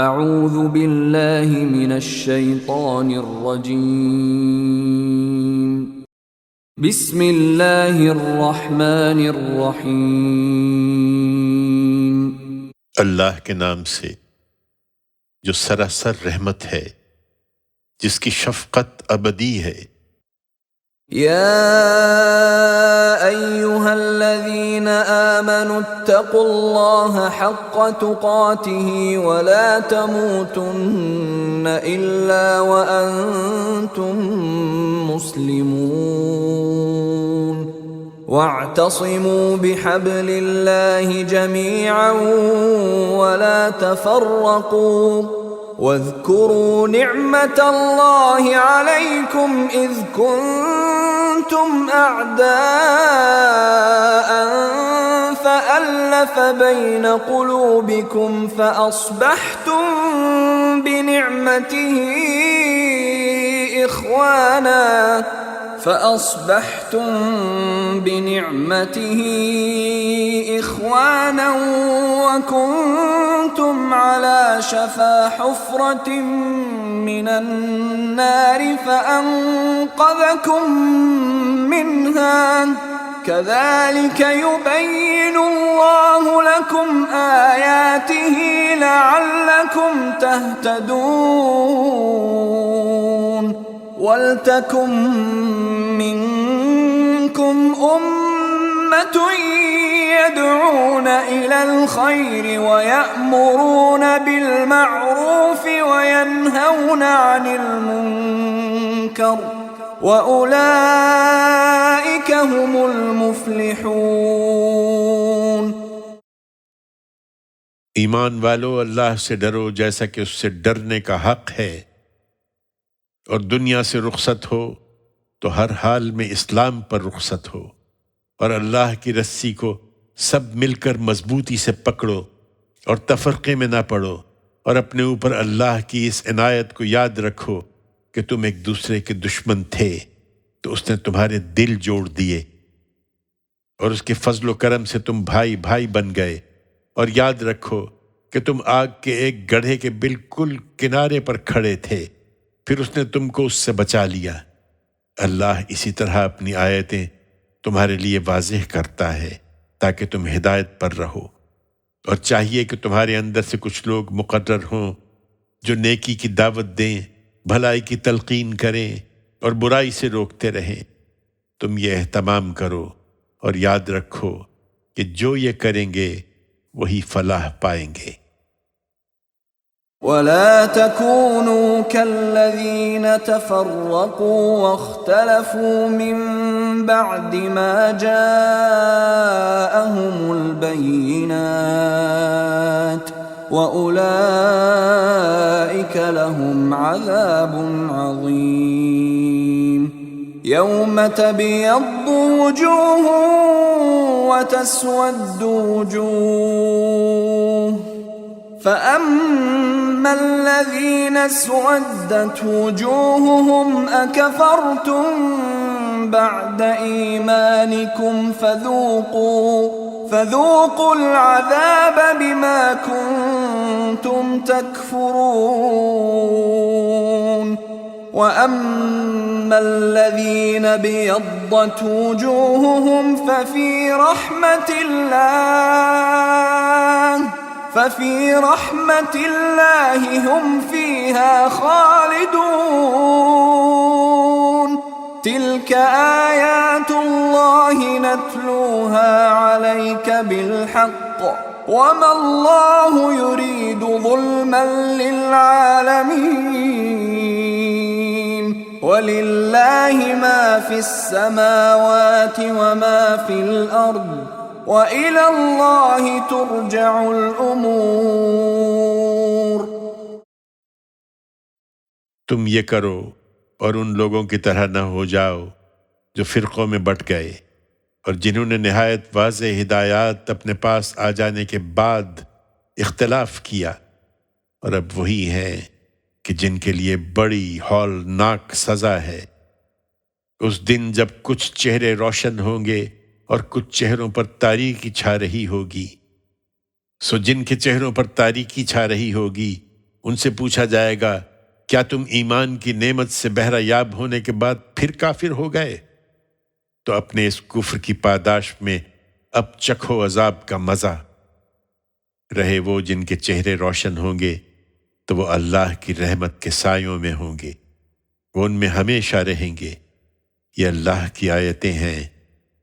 اعوذ باللہ من الشیطان الرجیم بسم اللہ الرحمن الرحیم اللہ کے نام سے جو سراسر رحمت ہے، جس کی شفقت ابدی ہے۔ یا ایہا الذین آمنوا اتقوا اللہ حق تقاتہ ولا تموتن الا وانتم مسلمون واعتصموا بحبل اللہ جميعا ولا تفرقوا واذكروا نعمة الله عليكم إذ كنتم أعداء فألف بين قلوبكم فأصبحتم بنعمته إخوانا وكنتم على شفا حفرة من النار فأنقذكم منها كذلك يبين الله لكم آياته لعلكم تهتدون وَلْتَكُن مِّنكُمْ أُمَّةٌ يَدْعُونَ إِلَى الْخَيْرِ وَيَأْمُرُونَ بِالْمَعْرُوفِ وَيَنْهَوْنَ عَنِ الْمُنكَرِ وَأُولَئِكَ هُمُ الْمُفْلِحُونَ۔ ایمان والو، اللہ سے ڈرو جیسا کہ اس سے ڈرنے کا حق ہے، اور دنیا سے رخصت ہو تو ہر حال میں اسلام پر رخصت ہو، اور اللہ کی رسی کو سب مل کر مضبوطی سے پکڑو اور تفرقے میں نہ پڑو، اور اپنے اوپر اللہ کی اس عنایت کو یاد رکھو کہ تم ایک دوسرے کے دشمن تھے تو اس نے تمہارے دل جوڑ دیے، اور اس کے فضل و کرم سے تم بھائی بھائی بن گئے۔ اور یاد رکھو کہ تم آگ کے ایک گڑھے کے بالکل کنارے پر کھڑے تھے، پھر اس نے تم کو اس سے بچا لیا۔ اللہ اسی طرح اپنی آیتیں تمہارے لیے واضح کرتا ہے تاکہ تم ہدایت پر رہو، اور چاہیے کہ تمہارے اندر سے کچھ لوگ مقرر ہوں جو نیکی کی دعوت دیں، بھلائی کی تلقین کریں اور برائی سے روکتے رہیں۔ تم یہ اہتمام کرو اور یاد رکھو کہ جو یہ کریں گے وہی فلاح پائیں گے۔ ولا تكونوا كالذين تفرقوا واختلفوا من بعد ما جاءهم البينات وأولئك لهم عذاب عظيم يوم تبيض وجوه وتسود وجوه فأما الذين اسودت وجوههم أكفرتم بعد إيمانكم فذوقوا العذاب بما كنتم تكفرون وأما الذين ابيضت وجوههم ففي رحمة الله هم فيها خالدون تلك آيات الله نتلوها عليك بالحق وما الله يريد ظلما للعالمين ولله ما في السماوات وما في الأرض وَإِلَى اللَّهِ تُرْجَعُ الْأُمُورُ۔ تم یہ کرو اور ان لوگوں کی طرح نہ ہو جاؤ جو فرقوں میں بٹ گئے اور جنہوں نے نہایت واضح ہدایات اپنے پاس آ جانے کے بعد اختلاف کیا، اور اب وہی ہیں کہ جن کے لیے بڑی ہولناک سزا ہے۔ اس دن جب کچھ چہرے روشن ہوں گے اور کچھ چہروں پر تاریکی چھا رہی ہوگی، سو جن کے چہروں پر تاریکی چھا رہی ہوگی ان سے پوچھا جائے گا کیا تم ایمان کی نعمت سے بہرہ یاب ہونے کے بعد پھر کافر ہو گئے؟ تو اپنے اس کفر کی پاداش میں اب چکھو عذاب کا مزہ۔ رہے وہ جن کے چہرے روشن ہوں گے تو وہ اللہ کی رحمت کے سایوں میں ہوں گے، وہ ان میں ہمیشہ رہیں گے۔ یہ اللہ کی آیتیں ہیں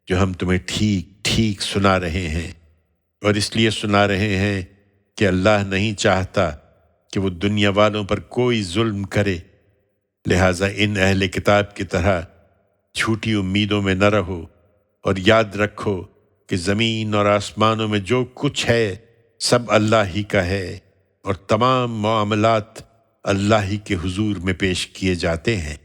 جو ہم تمہیں ٹھیک ٹھیک سنا رہے ہیں، اور اس لیے سنا رہے ہیں کہ اللہ نہیں چاہتا کہ وہ دنیا والوں پر کوئی ظلم کرے، لہٰذا ان اہل کتاب کی طرح جھوٹی امیدوں میں نہ رہو، اور یاد رکھو کہ زمین اور آسمانوں میں جو کچھ ہے سب اللہ ہی کا ہے، اور تمام معاملات اللہ ہی کے حضور میں پیش کیے جاتے ہیں۔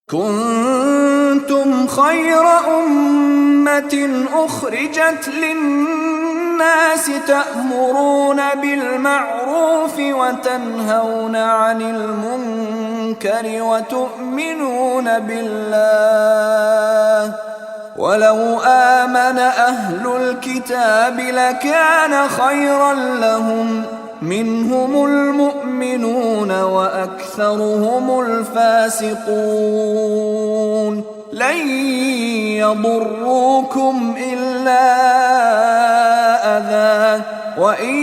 كنتم خير أمة أخرجت للناس تأمرون بالمعروف وتنهون عن المنكر وتؤمنون بالله ولو آمن أهل الكتاب لكان خيرا لهم منهم المؤمنون وأكثرهم الفاسقون لن يضروكم إلا أذى وإن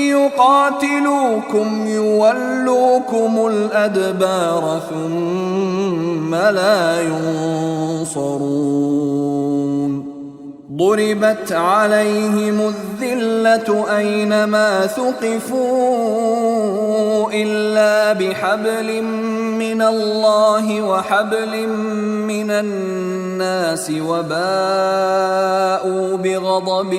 يقاتلوكم يولوكم الأدبار ثم لا ينصرون ضربت عليهم الذلة أينما ثقفوا إلا بحبل من الله وحبل من الناس وباءوا بغضب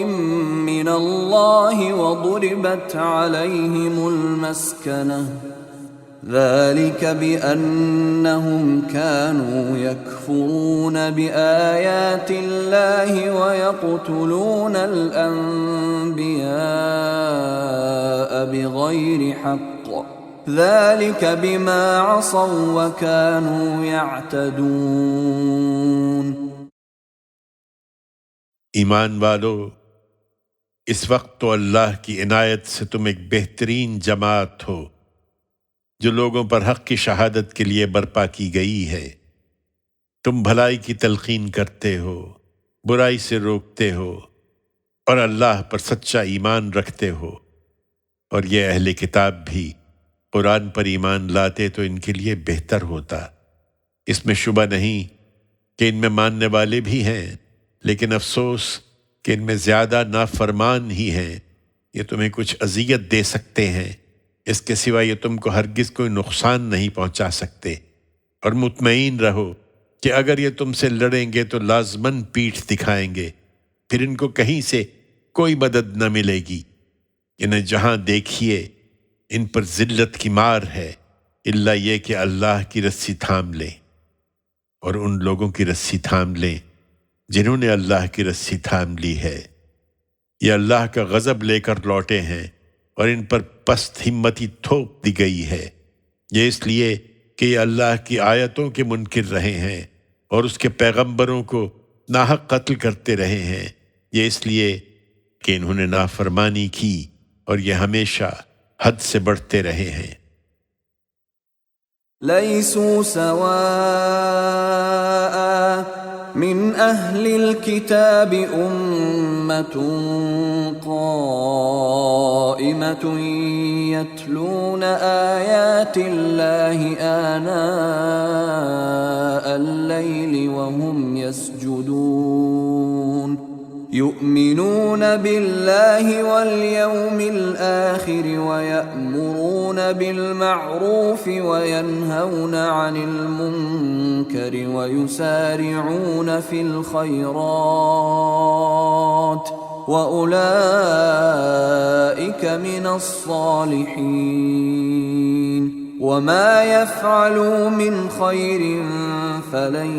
من الله وضربت عليهم المسكنة ذلك بأنهم كانوا يكفرون بآيات الله ويقتلون الأنبياء بغير حق ذلك بما عصوا وكانوا يعتدون۔ ایمان والو، اس وقت تو اللہ کی عنایت سے تم ایک بہترین جماعت ہو جو لوگوں پر حق کی شہادت کے لیے برپا کی گئی ہے۔ تم بھلائی کی تلقین کرتے ہو، برائی سے روکتے ہو، اور اللہ پر سچا ایمان رکھتے ہو، اور یہ اہل کتاب بھی قرآن پر ایمان لاتے تو ان کے لیے بہتر ہوتا۔ اس میں شبہ نہیں کہ ان میں ماننے والے بھی ہیں، لیکن افسوس کہ ان میں زیادہ نافرمان ہی ہیں۔ یہ تمہیں کچھ اذیت دے سکتے ہیں، اس کے سوا یہ تم کو ہرگز کوئی نقصان نہیں پہنچا سکتے، اور مطمئن رہو کہ اگر یہ تم سے لڑیں گے تو لازماً پیٹھ دکھائیں گے، پھر ان کو کہیں سے کوئی مدد نہ ملے گی۔ انہیں جہاں دیکھیے ان پر ذلت کی مار ہے، الا یہ کہ اللہ کی رسی تھام لیں، اور ان لوگوں کی رسی تھام لیں جنہوں نے اللہ کی رسی تھام لی ہے۔ یہ اللہ کا غضب لے کر لوٹے ہیں، اور ان پر پست ہمتی تھوپ دی گئی ہے۔ یہ اس لیے کہ یہ اللہ کی آیتوں کے منکر رہے ہیں اور اس کے پیغمبروں کو ناحق قتل کرتے رہے ہیں۔ یہ اس لیے کہ انہوں نے نافرمانی کی اور یہ ہمیشہ حد سے بڑھتے رہے ہیں۔ ليسوا سواء من أهل الكتاب أمة قائمة يتلون آيات الله آناء الليل وهم يسجدون يؤمنون بالله واليوم الآخر ويأمرون بالمعروف وينهون عن المنكر ويسارعون في الخيرات وأولئك من الصالحين وما يفعلوا من خير فلن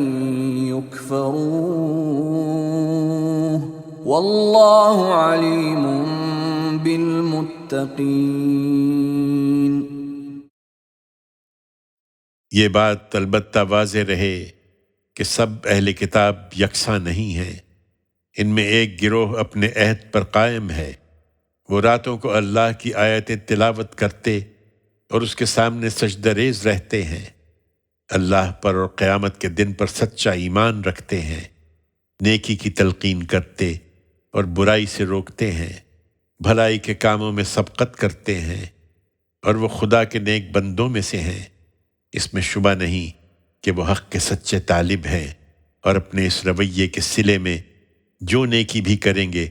يكفروه واللہ علیم بالمتقین۔ یہ بات البتہ واضح رہے کہ سب اہل کتاب یکساں نہیں ہیں۔ ان میں ایک گروہ اپنے عہد پر قائم ہے، وہ راتوں کو اللہ کی آیتیں تلاوت کرتے اور اس کے سامنے سجدہ ریز رہتے ہیں، اللہ پر اور قیامت کے دن پر سچا ایمان رکھتے ہیں، نیکی کی تلقین کرتے اور برائی سے روکتے ہیں، بھلائی کے کاموں میں سبقت کرتے ہیں، اور وہ خدا کے نیک بندوں میں سے ہیں۔ اس میں شبہ نہیں کہ وہ حق کے سچے طالب ہیں، اور اپنے اس رویے کے صلے میں جو نیکی بھی کریں گے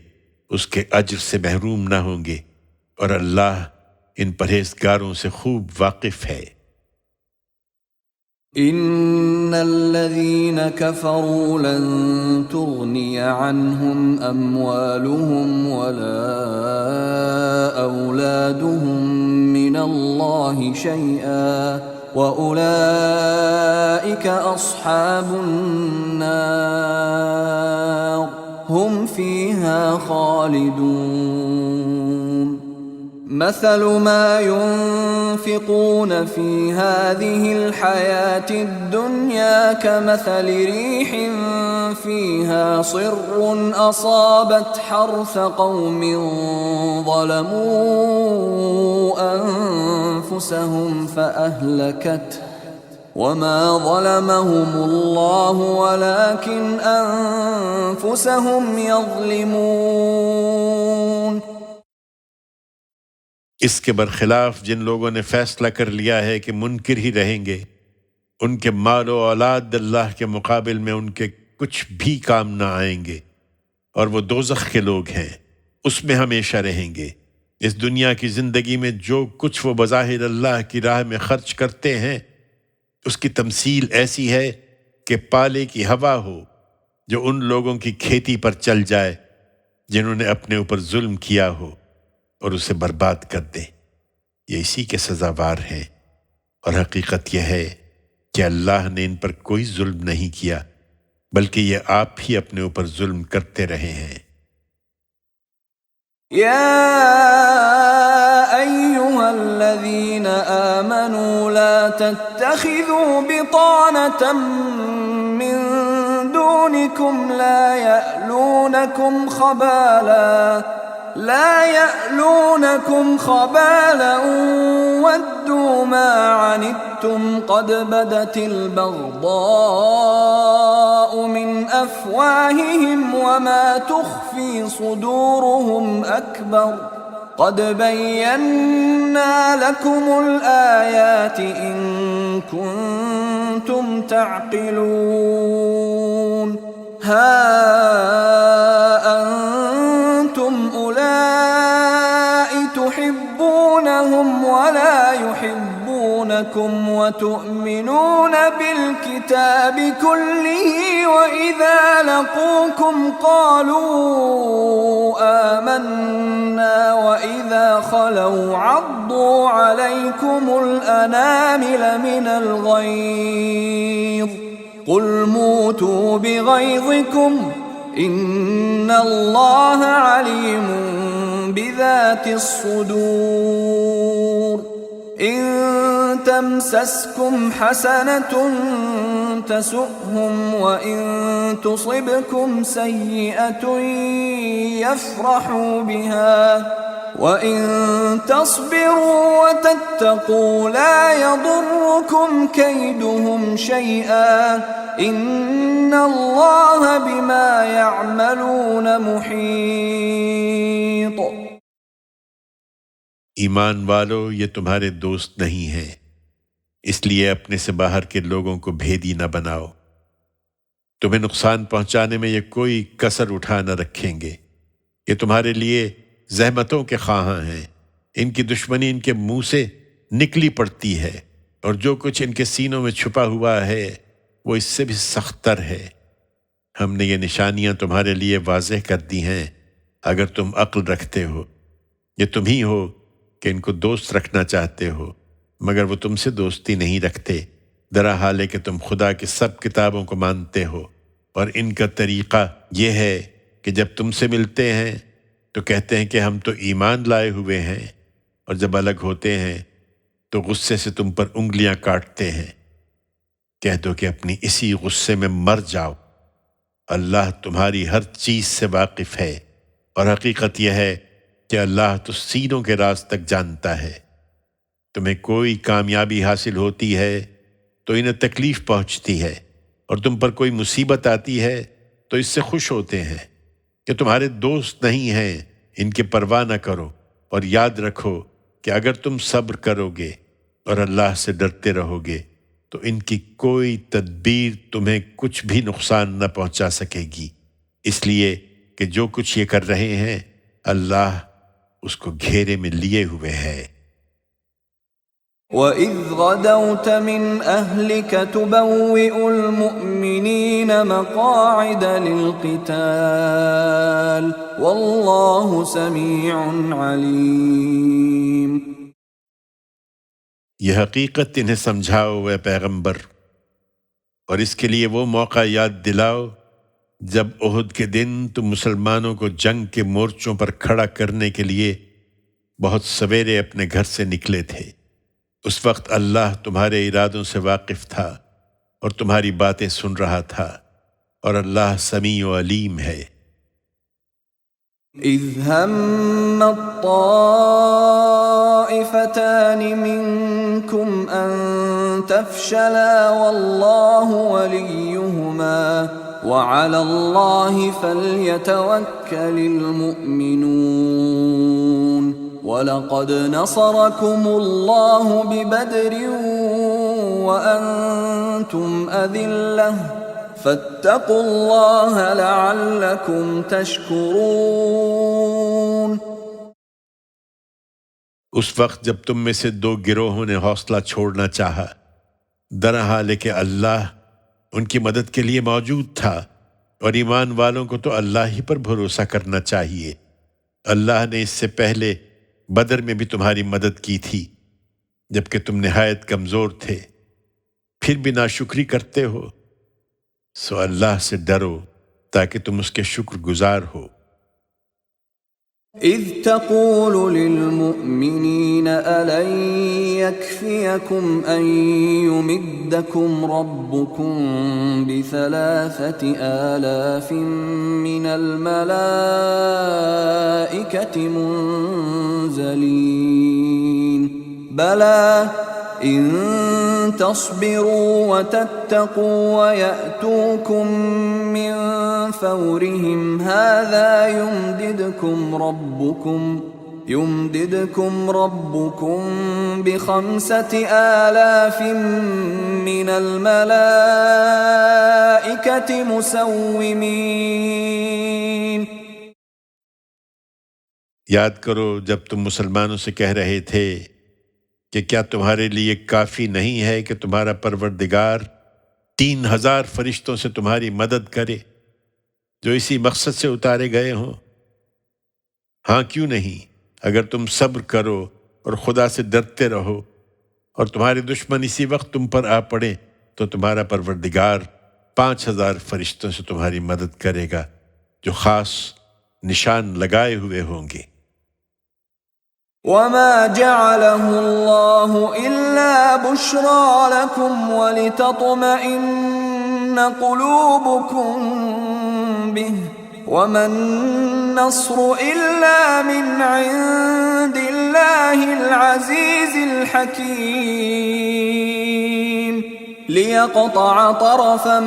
اس کے اجر سے محروم نہ ہوں گے، اور اللہ ان پرہیزگاروں سے خوب واقف ہے۔ ان الذين كفروا لن تغني عنهم اموالهم ولا اولادهم من الله شيئا واولئك اصحاب النار هم فيها خالدون مثل ما ينفقون في هذه الحياة الدنيا كمثل ريح فيها صر أصابت حرث قوم ظلموا أنفسهم فأهلكته وما ظلمهم الله ولكن أنفسهم يظلمون۔ اس کے برخلاف جن لوگوں نے فیصلہ کر لیا ہے کہ منکر ہی رہیں گے، ان کے مال و اولاد اللہ کے مقابل میں ان کے کچھ بھی کام نہ آئیں گے، اور وہ دوزخ کے لوگ ہیں، اس میں ہمیشہ رہیں گے۔ اس دنیا کی زندگی میں جو کچھ وہ بظاہر اللہ کی راہ میں خرچ کرتے ہیں، اس کی تمثیل ایسی ہے کہ پالے کی ہوا ہو جو ان لوگوں کی کھیتی پر چل جائے جنہوں نے اپنے اوپر ظلم کیا ہو اور اسے برباد کر دے۔ یہ اسی کے سزاوار ہیں، اور حقیقت یہ ہے کہ اللہ نے ان پر کوئی ظلم نہیں کیا، بلکہ یہ آپ ہی اپنے اوپر ظلم کرتے رہے ہیں۔ يا أيها الذين آمنوا لا تتخذوا بطانة من دونكم لا يألونكم خبالا ودوا ما عنتم قد بدت البغضاء من أفواههم وما تخفي صدورهم أكبر قد بينا لكم الآيات إن كنتم تعقلون ها أنتم أولئك تحبونهم ولا يحبونكم وتؤمنون بالكتاب كله وإذا لقوكم قالوا آمنا وإذا خلوا عضوا عليكم الأنامل من الغيظ قل موتوا بغيظكم إن الله عليم بذات الصدور إن تمسسكم حسنة تسؤهم وإن تصبكم سيئة يفرحوا بها وإن تصبروا وتتقوا لا يضركم كيدهم شيئا إن الله بما يعملون محيط۔ ایمان والو، یہ تمہارے دوست نہیں ہیں، اس لیے اپنے سے باہر کے لوگوں کو بھیدی نہ بناؤ۔ تمہیں نقصان پہنچانے میں یہ کوئی کسر اٹھا نہ رکھیں گے۔ یہ تمہارے لیے زحمتوں کے خواہاں ہیں، ان کی دشمنی ان کے منہ سے نکلی پڑتی ہے، اور جو کچھ ان کے سینوں میں چھپا ہوا ہے وہ اس سے بھی سختر ہے۔ ہم نے یہ نشانیاں تمہارے لیے واضح کر دی ہیں اگر تم عقل رکھتے ہو۔ یہ تم ہی ہو کہ ان کو دوست رکھنا چاہتے ہو، مگر وہ تم سے دوستی نہیں رکھتے، درا حال ہے کہ تم خدا کی سب کتابوں کو مانتے ہو، اور ان کا طریقہ یہ ہے کہ جب تم سے ملتے ہیں تو کہتے ہیں کہ ہم تو ایمان لائے ہوئے ہیں، اور جب الگ ہوتے ہیں تو غصے سے تم پر انگلیاں کاٹتے ہیں۔ کہہ دو کہ اپنی اسی غصے میں مر جاؤ، اللہ تمہاری ہر چیز سے واقف ہے، اور حقیقت یہ ہے کہ اللہ تو سینوں کے راز تک جانتا ہے۔ تمہیں کوئی کامیابی حاصل ہوتی ہے تو انہیں تکلیف پہنچتی ہے، اور تم پر کوئی مصیبت آتی ہے تو اس سے خوش ہوتے ہیں کہ تمہارے دوست نہیں ہیں۔ ان کی پرواہ نہ کرو، اور یاد رکھو کہ اگر تم صبر کرو گے اور اللہ سے ڈرتے رہو گے تو ان کی کوئی تدبیر تمہیں کچھ بھی نقصان نہ پہنچا سکے گی، اس لیے کہ جو کچھ یہ کر رہے ہیں اللہ اس کو گھیرے میں لیے ہوئے ہے۔ وَإِذْ غَدَوْتَ مِنْ أَهْلِكَ تُبَوِّئُ الْمُؤْمِنِينَ مَقَاعِدَ لِلْقِتَالِ وَاللَّهُ سَمِيعٌ عَلِيمٌ۔ یہ حقیقت انہیں سمجھاؤ اے پیغمبر، اور اس کے لیے وہ موقع یاد دلاؤ جب احد کے دن تم مسلمانوں کو جنگ کے مورچوں پر کھڑا کرنے کے لیے بہت سویرے اپنے گھر سے نکلے تھے۔ اس وقت اللہ تمہارے ارادوں سے واقف تھا اور تمہاری باتیں سن رہا تھا، اور اللہ سمیع و علیم ہے۔ اذ هم الطائفتان منكم ان تفشلا والله وليهما وعلى الله فليتوكل المؤمنون وَلَقَدْ نَصَرَكُمُ اللَّهُ بِبَدْرٍ وَأَنْتُمْ أَذِلَّةٌ فَاتَّقُوا اللَّهَ لَعَلَّكُمْ تَشْكُرُونَ۔ اس وقت جب تم میں سے دو گروہوں نے حوصلہ چھوڑنا چاہا، درحال کہ اللہ ان کی مدد کے لیے موجود تھا، اور ایمان والوں کو تو اللہ ہی پر بھروسہ کرنا چاہیے۔ اللہ نے اس سے پہلے بدر میں بھی تمہاری مدد کی تھی جبکہ تم نہایت کمزور تھے، پھر بھی ناشکری کرتے ہو، سو اللہ سے ڈرو تاکہ تم اس کے شکر گزار ہو۔ اذ تقول للمؤمنین ألن يكفيكم أن يمدكم ربكم ب3,000 من الملائكة منزلين بلى إن تصبروا وتتقوا ويأتوكم من فورهم هذا يمددكم ربكم ب5,000 من الملائكة مسومين۔ یاد کرو جب تم مسلمانوں سے کہہ رہے تھے کہ کیا تمہارے لیے کافی نہیں ہے کہ تمہارا پروردگار 3,000 فرشتوں سے تمہاری مدد کرے جو اسی مقصد سے اتارے گئے ہوں؟ ہاں کیوں نہیں، اگر تم صبر کرو اور خدا سے ڈرتے رہو اور تمہارے دشمن اسی وقت تم پر آ پڑے تو تمہارا پروردگار 5,000 فرشتوں سے تمہاری مدد کرے گا جو خاص نشان لگائے ہوئے ہوں گے۔ وما جعله الله إلا بشرى لكم ولتطمئن قلوبكم به وما النصر إلا من عند الله العزيز الحكيم ليقطع طرفا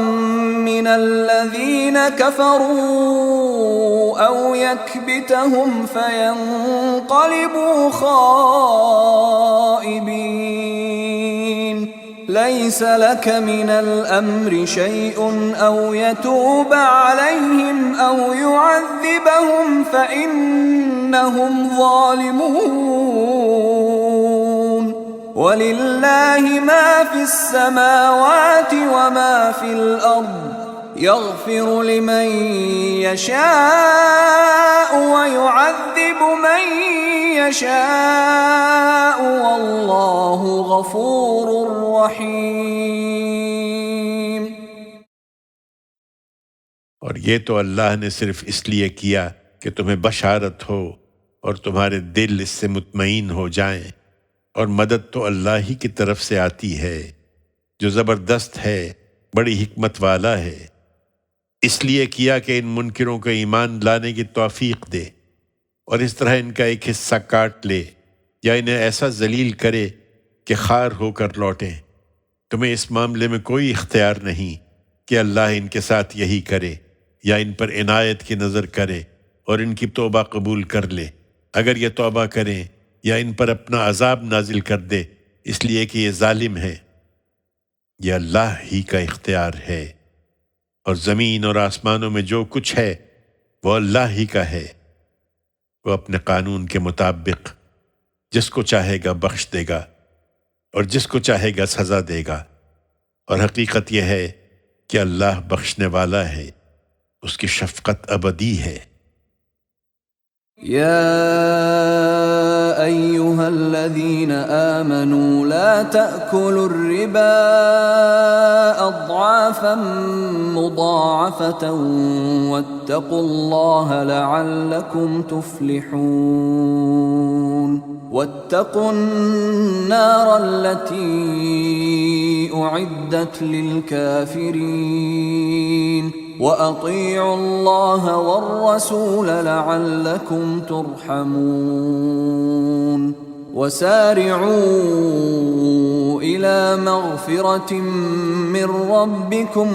من الذين كفروا أو يكبتهم فينقلبوا خائبين ليس لك من الأمر شيء أو يتوب عليهم أو يعذبهم فإنهم ظالمون وَلِلَّهِ مَا فِي السَّمَاوَاتِ وَمَا فِي الْأَرْضِ يَغْفِرُ لِمَن يَشَاءُ وَيُعَذِّبُ مَن يَشَاءُ وَاللَّهُ غَفُورٌ رَّحِيمٌ۔ اور یہ تو اللہ نے صرف اس لیے کیا کہ تمہیں بشارت ہو اور تمہارے دل اس سے مطمئن ہو جائیں، اور مدد تو اللہ ہی کی طرف سے آتی ہے جو زبردست ہے، بڑی حکمت والا ہے۔ اس لیے کیا کہ ان منکروں کو ایمان لانے کی توفیق دے اور اس طرح ان کا ایک حصہ کاٹ لے یا انہیں ایسا ذلیل کرے کہ خوار ہو کر لوٹیں، تمہیں اس معاملے میں کوئی اختیار نہیں کہ اللہ ان کے ساتھ یہی کرے یا ان پر عنایت کی نظر کرے اور ان کی توبہ قبول کر لے۔ اگر یہ توبہ کریں یا ان پر اپنا عذاب نازل کر دے اس لیے کہ یہ ظالم ہے، یہ اللہ ہی کا اختیار ہے، اور زمین اور آسمانوں میں جو کچھ ہے وہ اللہ ہی کا ہے۔ وہ اپنے قانون کے مطابق جس کو چاہے گا بخش دے گا اور جس کو چاہے گا سزا دے گا، اور حقیقت یہ ہے کہ اللہ بخشنے والا ہے، اس کی شفقت ابدی ہے۔ يا أيها الذين آمنوا لا تأكلوا الربا أضعافا مضاعفة واتقوا الله لعلكم تفلحون واتقوا النار التي أعدت للكافرين وأطيعوا الله والرسول لعلكم ترحمون وسارعوا إلى مغفرة من ربكم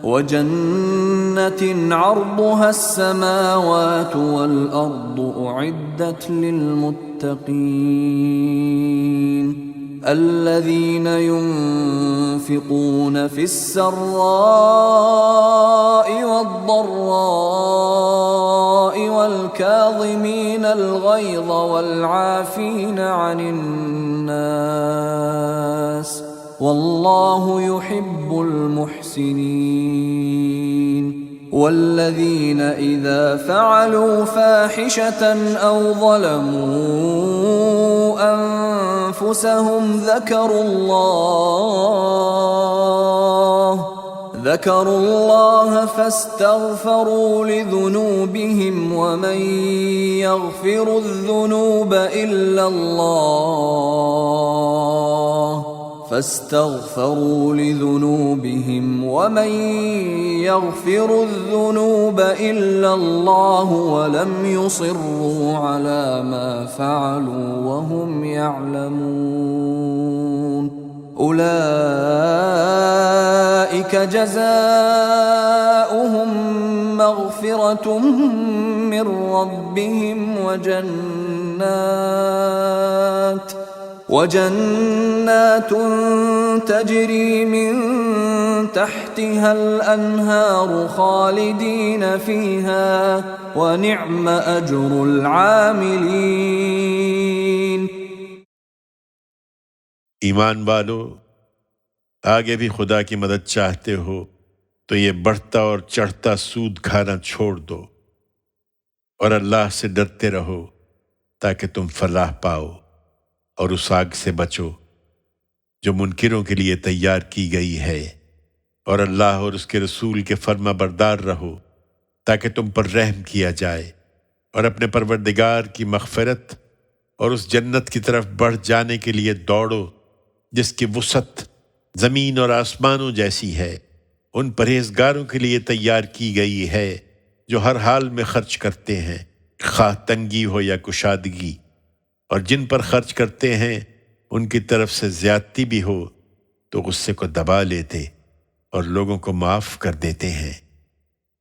وجنة عرضها السماوات والأرض أعدت للمتقين الذين ينفقون في السراء والضراء والكاظمين الغيظ والعافين عن الناس والله يحب المحسنين والذين إذا فعلوا فاحشة أو ظلموا أنفسهم ذكروا الله فاستغفروا لذنوبهم ومن يغفر الذنوب إلا الله ولم يصروا على ما فعلوا وهم يعلمون أولئك جزاؤهم مغفرة من ربهم وجنات تجري من تحتها الأنهار خالدين فيها ونعم أجر العاملين۔ ایمان والو، آگے بھی خدا کی مدد چاہتے ہو تو یہ بڑھتا اور چڑھتا سود کھانا چھوڑ دو اور اللہ سے ڈرتے رہو تاکہ تم فلاح پاؤ، اور اس آگ سے بچو جو منکروں کے لیے تیار کی گئی ہے، اور اللہ اور اس کے رسول کے فرما بردار رہو تاکہ تم پر رحم کیا جائے، اور اپنے پروردگار کی مغفرت اور اس جنت کی طرف بڑھ جانے کے لیے دوڑو جس کی وسعت زمین اور آسمانوں جیسی ہے۔ ان پرہیزگاروں کے لیے تیار کی گئی ہے جو ہر حال میں خرچ کرتے ہیں، خواہ تنگی ہو یا کشادگی، اور جن پر خرچ کرتے ہیں ان کی طرف سے زیادتی بھی ہو تو غصے کو دبا لیتے اور لوگوں کو معاف کر دیتے ہیں۔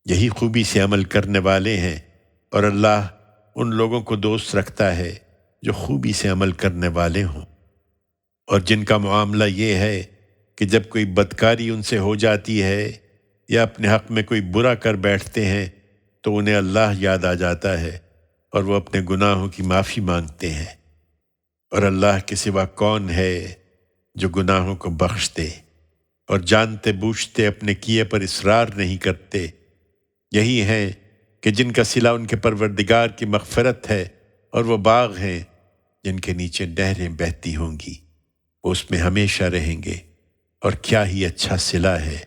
یہی خوبی سے عمل کرنے والے ہیں، اور اللہ ان لوگوں کو دوست رکھتا ہے جو خوبی سے عمل کرنے والے ہوں۔ اور جن کا معاملہ یہ ہے کہ جب کوئی بدکاری ان سے ہو جاتی ہے یا اپنے حق میں کوئی برا کر بیٹھتے ہیں تو انہیں اللہ یاد آ جاتا ہے اور وہ اپنے گناہوں کی معافی مانگتے ہیں، اور اللہ کے سوا کون ہے جو گناہوں کو بخش دے اور جانتے بوجھتے اپنے کیے پر اصرار نہیں کرتے۔ یہی ہیں کہ جن کا صلہ ان کے پروردگار کی مغفرت ہے، اور وہ باغ ہیں جن کے نیچے نہریں بہتی ہوں گی، وہ اس میں ہمیشہ رہیں گے، اور کیا ہی اچھا صلہ ہے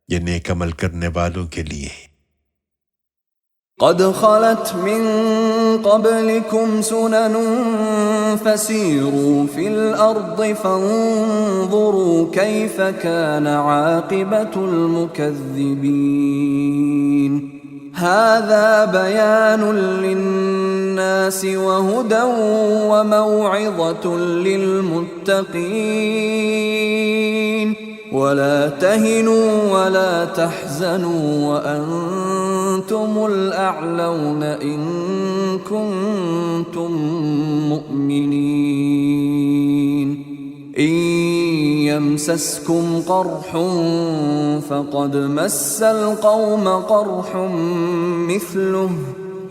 یہ نیک عمل کرنے والوں کے لیے۔ قد خلت من قبلكم سنن فسيروا في الأرض فانظروا كيف كان عاقبة المكذبين هذا بيان للناس وهدى وموعظة للمتقين ولا تهنوا ولا تحزنوا وأنتم الأعلون إن كنتم مؤمنين إن يمسسكم قرح فقد مس القوم قرح مثله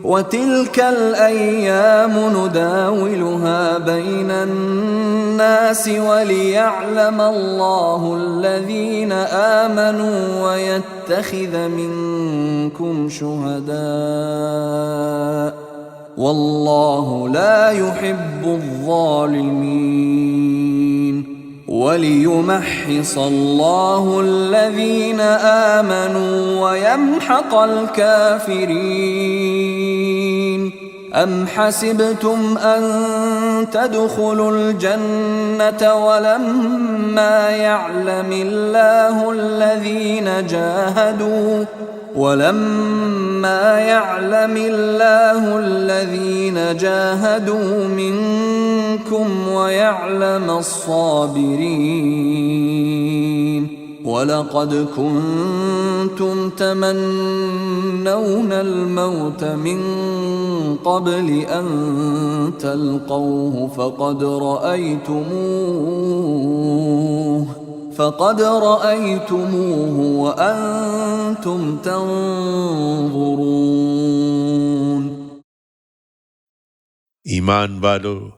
وتلك الأيام نداولها بين الناس وليعلم الله الذين آمنوا ويتخذ منكم شهداء والله لا يحب الظالمين وليمحص الله الذين آمنوا ويمحق الكافرين أم حسبتم أن تدخلوا الجنة ولما يعلم الله الذين جاهدوا منكم ويعلم الصابرين ولقد كنتم تمنون الموت من قبل أن تلقوه فقد رأيتموه وأنتم تنظرون. ایمان والو،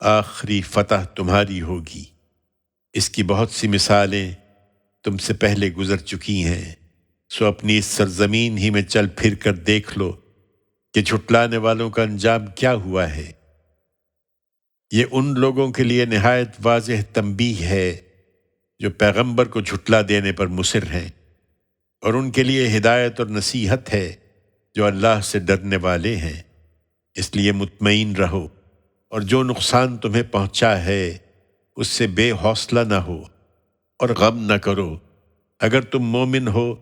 آخری فتح تمہاری ہوگی. اس کی بہت سی مثالیں تم سے پہلے گزر چکی ہیں، سو اپنی اس سرزمین ہی میں چل پھر کر دیکھ لو کہ جھٹلانے والوں کا انجام کیا ہوا ہے. یہ ان لوگوں کے لیے نہایت واضح تنبیہ ہے جو پیغمبر کو جھٹلا دینے پر مصر ہیں، اور ان کے لیے ہدایت اور نصیحت ہے جو اللہ سے ڈرنے والے ہیں. اس لیے مطمئن رہو اور جو نقصان تمہیں پہنچا ہے اس سے بے حوصلہ نہ ہو اور غم نہ کرو. اگر تم مومن ہو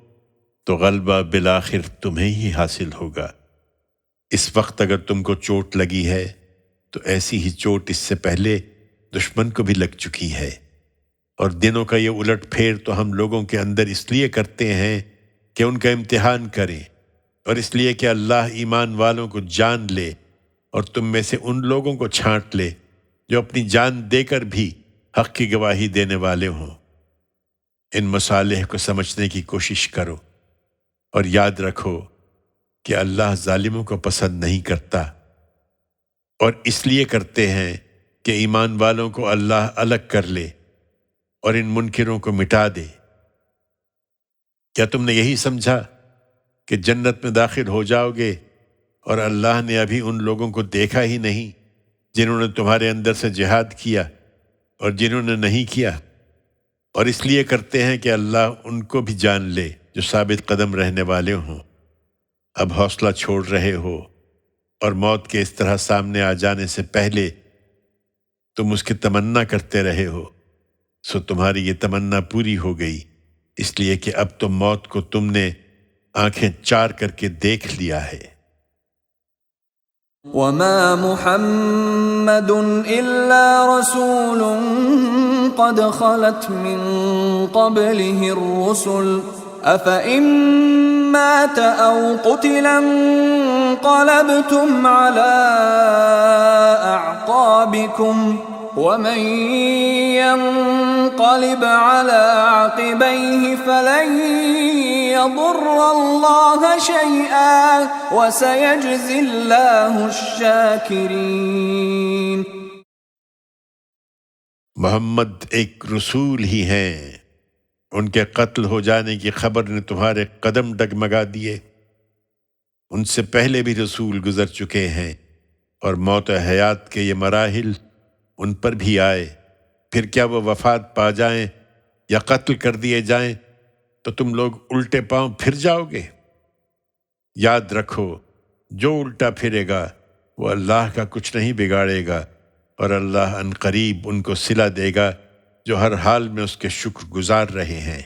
تو غلبہ بالآخر تمہیں ہی حاصل ہوگا. اس وقت اگر تم کو چوٹ لگی ہے تو ایسی ہی چوٹ اس سے پہلے دشمن کو بھی لگ چکی ہے. اور دنوں کا یہ الٹ پھیر تو ہم لوگوں کے اندر اس لیے کرتے ہیں کہ ان کا امتحان کریں، اور اس لیے کہ اللہ ایمان والوں کو جان لے اور تم میں سے ان لوگوں کو چھانٹ لے جو اپنی جان دے کر بھی حق کی گواہی دینے والے ہوں. ان مصالح کو سمجھنے کی کوشش کرو اور یاد رکھو کہ اللہ ظالموں کو پسند نہیں کرتا، اور اس لیے کرتے ہیں کہ ایمان والوں کو اللہ الگ کر لے اور ان منکروں کو مٹا دے. کیا تم نے یہی سمجھا کہ جنت میں داخل ہو جاؤ گے اور اللہ نے ابھی ان لوگوں کو دیکھا ہی نہیں جنہوں نے تمہارے اندر سے جہاد کیا اور جنہوں نے نہیں کیا؟ اور اس لیے کرتے ہیں کہ اللہ ان کو بھی جان لے جو ثابت قدم رہنے والے ہوں. اب حوصلہ چھوڑ رہے ہو اور موت کے اس طرح سامنے آ جانے سے پہلے تم اس کی تمنا کرتے رہے ہو، سو تمہاری یہ تمنا پوری ہو گئی، اس لیے کہ اب تو موت کو تم نے آنکھیں چار کر کے دیکھ لیا ہے. وما محمد إلا رسول قد خلت من قبله الرسل أفإن مات أو قتل انقلبتم على أعقابكم ومن ينقلب على عقبيه فلن يضر الله شيئا وسيجزي الله الشاكرين. محمد ایک رسول ہی ہیں، ان کے قتل ہو جانے کی خبر نے تمہارے قدم ڈگمگا دیے. ان سے پہلے بھی رسول گزر چکے ہیں، اور موت و حیات کے یہ مراحل ان پر بھی آئے. پھر کیا وہ وفات پا جائیں یا قتل کر دیے جائیں تو تم لوگ الٹے پاؤں پھر جاؤ گے؟ یاد رکھو، جو الٹا پھرے گا وہ اللہ کا کچھ نہیں بگاڑے گا، اور اللہ ان قریب ان کو صلہ دے گا جو ہر حال میں اس کے شکر گزار رہے ہیں.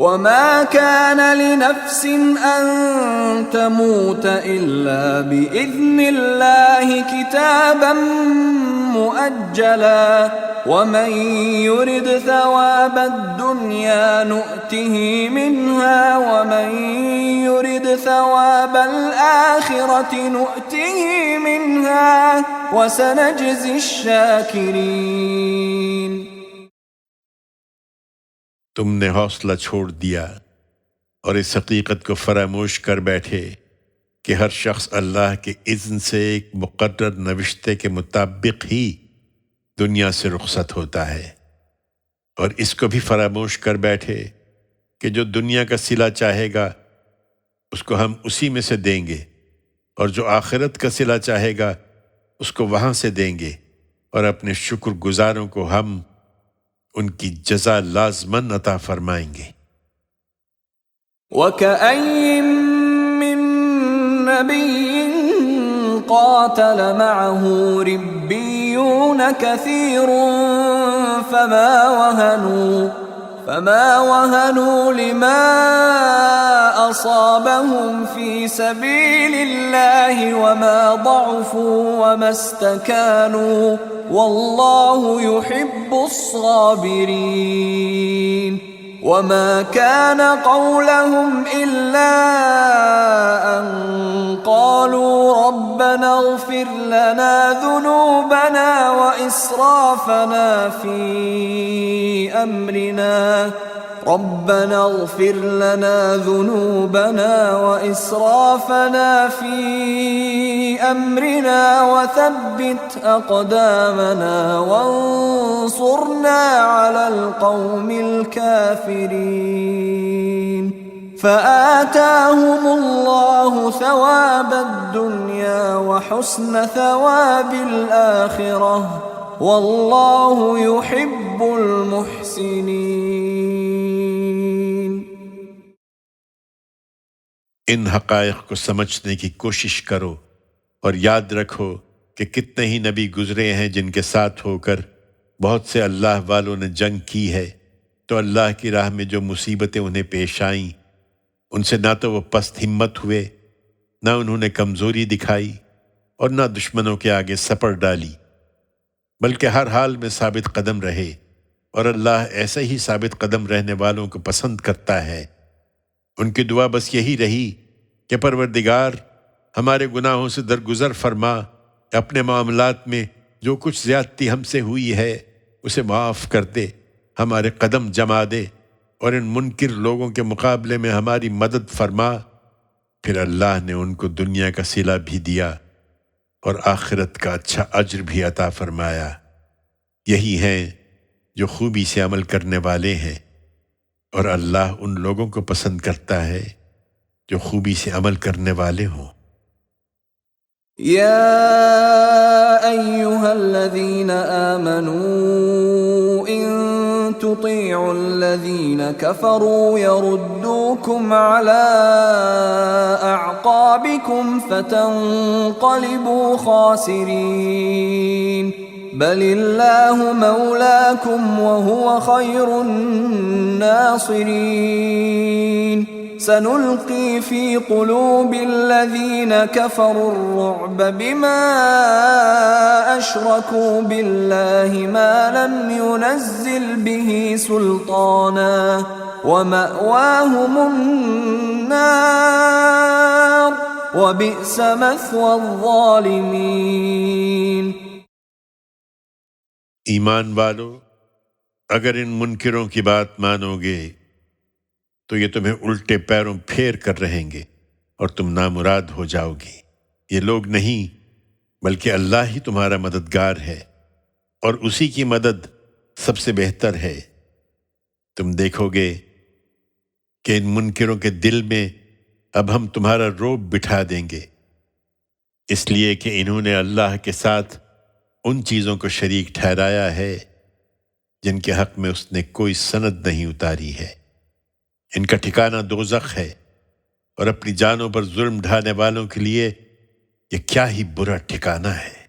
وما كان لنفس أن تموت إلا بإذن الله كتابا مؤجلا ومن يرد ثواب الدنيا نؤته منها ومن يرد ثواب الآخرة نؤته منها وسنجزي الشاكرين. تم نے حوصلہ چھوڑ دیا اور اس حقیقت کو فراموش کر بیٹھے کہ ہر شخص اللہ کے اذن سے ایک مقرر نوشتے کے مطابق ہی دنیا سے رخصت ہوتا ہے، اور اس کو بھی فراموش کر بیٹھے کہ جو دنیا کا صلہ چاہے گا اس کو ہم اسی میں سے دیں گے، اور جو آخرت کا صلہ چاہے گا اس کو وہاں سے دیں گے، اور اپنے شکر گزاروں کو ہم ان کی جزا لازماً عطا فرمائیں گے۔ وَكَأَيٍّ مِّن نَّبِيٍّ قَاتَلَ مَعَهُ رِبِّيُّونَ كَثِيرٌ فما وهنوا لما أصابهم في سبيل الله وما ضعفوا وما استكانوا والله يحب الصابرين. وما كان قولهم إلا أن قالوا ربنا اغفر لنا ذنوبنا وإسرافنا في أمرنا ربنا اغفر لنا ذنوبنا وإسرافنا في أمرنا وثبت أقدامنا وانصرنا على القوم الكافرين. فآتاهم الله ثواب الدنيا وحسن ثواب الآخرة والله يحب المحسنين. ان حقائق کو سمجھنے کی کوشش کرو اور یاد رکھو کہ کتنے ہی نبی گزرے ہیں جن کے ساتھ ہو کر بہت سے اللہ والوں نے جنگ کی ہے، تو اللہ کی راہ میں جو مصیبتیں انہیں پیش آئیں ان سے نہ تو وہ پست ہمت ہوئے، نہ انہوں نے کمزوری دکھائی، اور نہ دشمنوں کے آگے سپر ڈالی، بلکہ ہر حال میں ثابت قدم رہے، اور اللہ ایسے ہی ثابت قدم رہنے والوں کو پسند کرتا ہے۔ ان کی دعا بس یہی رہی کہ پروردگار ہمارے گناہوں سے درگزر فرما، اپنے معاملات میں جو کچھ زیادتی ہم سے ہوئی ہے اسے معاف کر دے، ہمارے قدم جما دے، اور ان منکر لوگوں کے مقابلے میں ہماری مدد فرما۔ پھر اللہ نے ان کو دنیا کا صلہ بھی دیا اور آخرت کا اچھا اجر بھی عطا فرمایا۔ یہی ہیں جو خوبی سے عمل کرنے والے ہیں، اور اللہ ان لوگوں کو پسند کرتا ہے جو خوبی سے عمل کرنے والے ہوں۔ يا أيها الذين آمنوا إن تطيعوا الذين كفروا يردوكم على أعقابكم فتنقلبوا خاسرين. بل الله مولاكم وهو خير الناصرين. سنلقي في قلوب الذين كفروا الرعب بما أشركوا بالله ما لم ينزل به سلطانا ومأواهم النار وبئس مثوى الظالمين. ایمان والو، اگر ان منکروں کی بات مانو گے تو یہ تمہیں الٹے پیروں پھیر کر رہیں گے اور تم نامراد ہو جاؤ گی۔ یہ لوگ نہیں بلکہ اللہ ہی تمہارا مددگار ہے، اور اسی کی مدد سب سے بہتر ہے۔ تم دیکھو گے کہ ان منکروں کے دل میں اب ہم تمہارا رعب بٹھا دیں گے، اس لیے کہ انہوں نے اللہ کے ساتھ ان چیزوں کو شریک ٹھہرایا ہے جن کے حق میں اس نے کوئی سند نہیں اتاری ہے۔ ان کا ٹھکانہ دوزخ ہے، اور اپنی جانوں پر ظلم ڈھانے والوں کے لیے یہ کیا ہی برا ٹھکانہ ہے۔